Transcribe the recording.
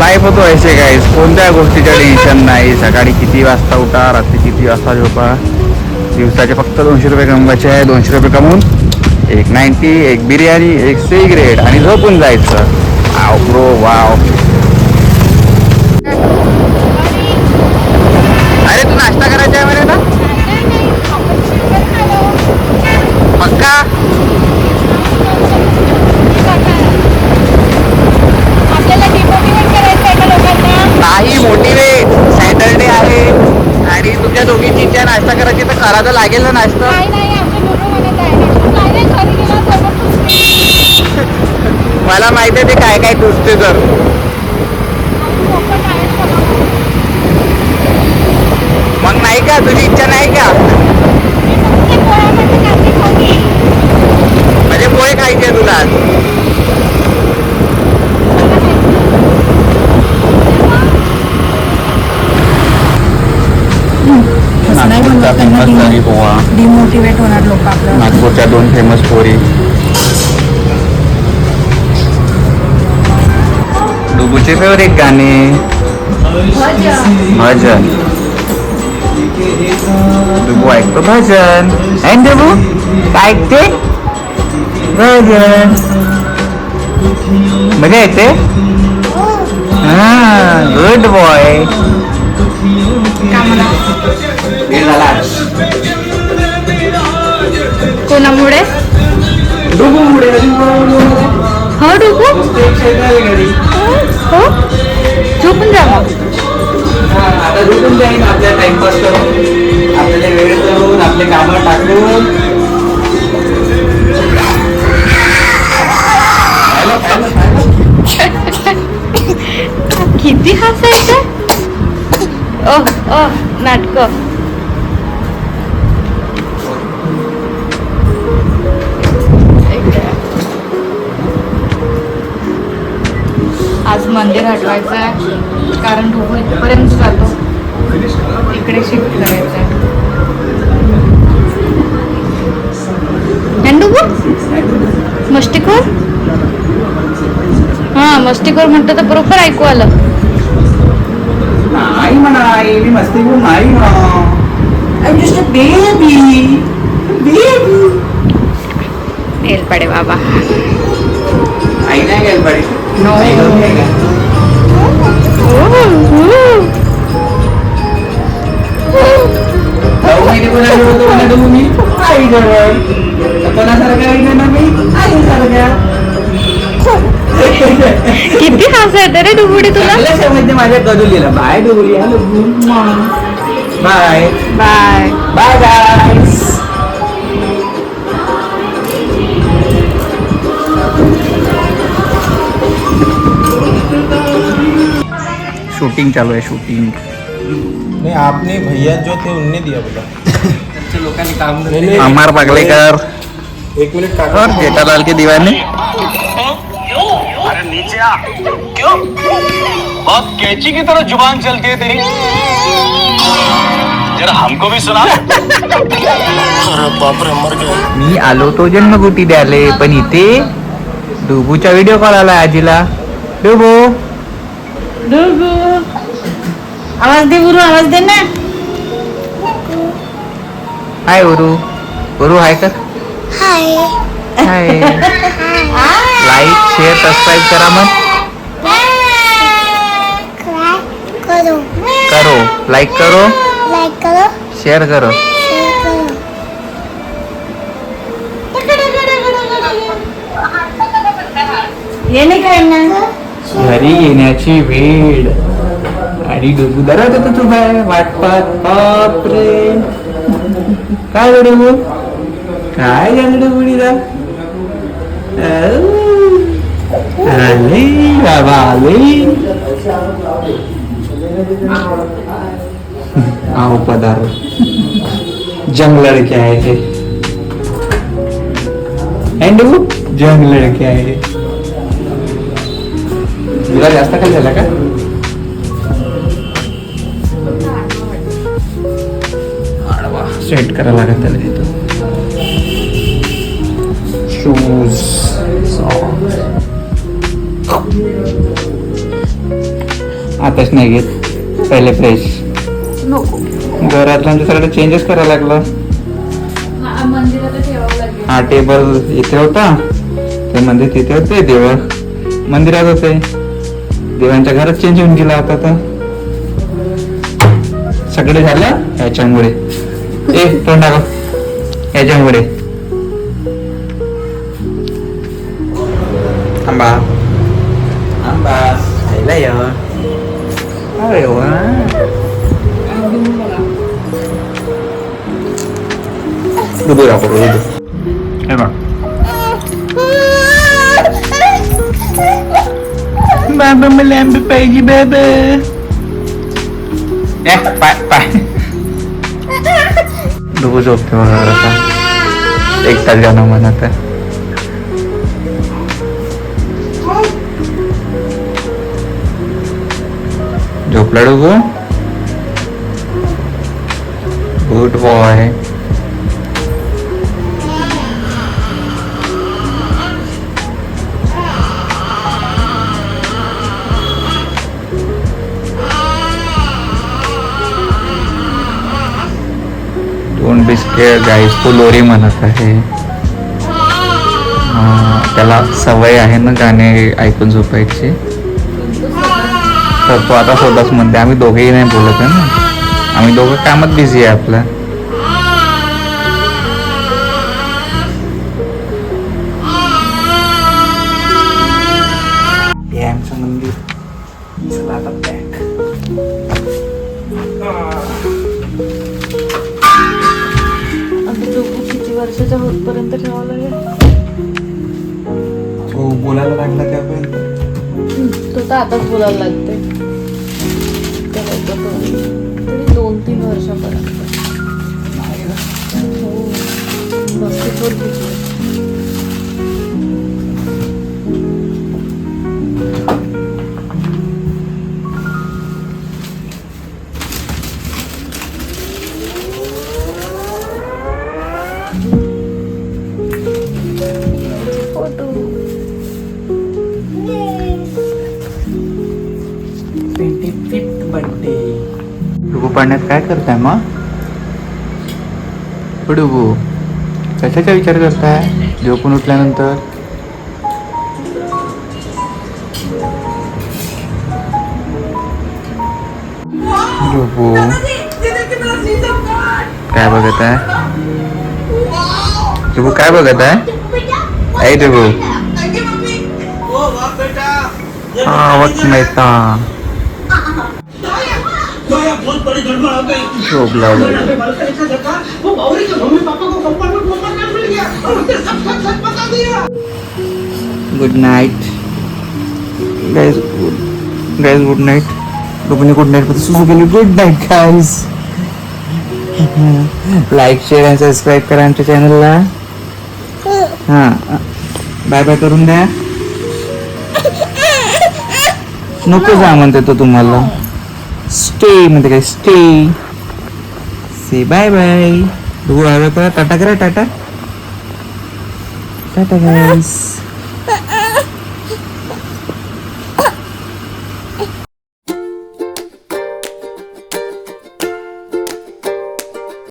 Life होतो ऐसे गाईस, कोणत्या गोष्टीचं टेन्शन नाही. सकाळी किती वाजता उठा, रात्री किती वाजता झोपा, दिवसाचे फक्त 200 रुपये कमवायचे आहे. 200 रुपये कमवून एक 90, एक बिर्याणी, एक सिगरेट आणि झोपून जायचं. Wow bro wow. अरे तू नाश्ता करायचा आहे म्हणे ना पक्का? नाही मोटिवेट, सॅटरडे आहे आणि तुमच्या दोघींची इच्छा नाश्ता करायची तर करा तर लागेल ना नाश्ता. मला माहिती आहे ते काय काय टुचते तर. मग नाही का तुझी इच्छा नाही का? म्हणजे पोहे खायचे तुला आज? डिमोटिवेट होणार लोक आपल्याला. नागपूरच्या 2 फेमस पोरी. डुबूचे फेवरेट गाणे भजन. डुबू ऐकतो भजन. अँड डुबू काय ऐकते? भजन. मजा येते. हा गुड बॉय. कोणामुळे? डुबूमुळे. हो डुबू हो झोपून जा मग. आता झोपून जाईन. आपल्या टाइमपास करून, आपल्याला वेळ करून, आपले कामं टाकून. किती हसायचं. ओह ओह नाटक. आज मंदिर हटवायचं आहे कारण ढोबू इथपर्यंत जातो, इकडे शिफ्ट करायचं आहे. ढोबू मस्तीखोर. हा मस्तीखोर म्हणतो तर बरोबर ऐकू आलं. नाही म्हणा मी मस्ती करून नाही म्हणा. I am just a baby. नेल पडे बाबा. आई नाही गेल पाहिजे. नो. मी आई जवळ कोणासारखा आहे ना मी आई सारख्या. किती हसा येतं रे डुबुडी तुला. म्हणजे माझ्या गदुलीला बाय डुबुली. Hello bye bye bye guys. Shooting चालू है शूटिंग. नहीं आपने भैया जो थे उनने दिया बोला लोकांनी काम. अमर पागलेकर 1 मिनट का और जेठालाल के दीवाने. अरे नीचे आ. क्यों? बहुत कैची की तरह जुबान चलती है तेरी. जरा हमको भी सुना. अरे बाप रे मर गए. मी आलो तो जन्मगुटी द्याले पण इथे डुबूचा व्हिडिओ कॉल आला आजीला. डुबू डुबू आवाज दे गुरु, आवाज दे ना. हाय उरू. उरू हाय कर. हाय. लाईक शेअर सबस्क्राईब करा मग. करो लाईक करो शेअर करो. ये नाही काय ना घरी येण्याची वेळ आणि डुबू दरत होतो तू बाय वाटपात. बापरे काय रे डुबू, काय झालं डुबुडीला. आले बाबा आले. आओ पधारो. जंग लड़के आए थे. एंड डुबू जंग लड़के आए. तुला जास्त काय झालं का? सेट करायला लागत त्याला तिथं. शूज आताच नाही घेत, पहिले फ्रेश. नको. घरातलं आमच्या सगळं चेंजेस करायला लागलं. मंदिरात ठेवावं लागेल. हा टेबल इथे होता, ते मंदिर तिथे होते, देव मंदिरात होते, देवांच्या घरात चेंज होऊन गेला आता. तर सगळे झालं याच्यामुळे. तोंड टाका याच्यामुळे. आंबा आंबा खायला या. अरे वा. दुधू दाखव दुधू. हे बघ बाबा, मला आंबे पाहिजे बाबा. पाय पाय डुबू झोपते मला आता. एक तास जाणं म्हणत आहे. झोपला डुबू. Good boy. दोन बिस्किट गाईस फुलोरी म्हणत आहे. त्याला सवय आहे ना गाणे ऐकून झोपायची, तर तो आता स्वतःच म्हणते. आम्ही दोघेही नाही बोलत आहे ना, आम्ही दोघं कामात बिझी आहे आपलं. हे आमचं मंदिर. चला आता बॅक. किती वर्षाच्या होतपर्यंत ठेवावं लागेल. तो बोलायला लागला त्यापर्यंत. तो तर आताच बोलायला लागते. 2-3 वर्षापर्यंत. हो. बास्केटबॉल खेळतो. फोटो. 25th birthday. डुबू पाण्यात काय करताय मग? डुबू कशाचा विचार करताय झोपून उठल्यानंतर? डुबू काय बघत आहे? डुबू काय बघत आहे? ऐ डुबू. आवक मेहता झोप लागली. Good night guys. Good night. डुबूने गुड नाईट सुरू केली. Good night guys. Like share आणि सबस्क्राईब करा आमच्या चॅनलला. हां बाय बाय करून द्या. नको जा म्हणते तो तुम्हाला. स्टे म्हणते काय? स्टे. से बाय बाय. डुबू बाय करा. टाटा करा. टाटा टाटा गाइस.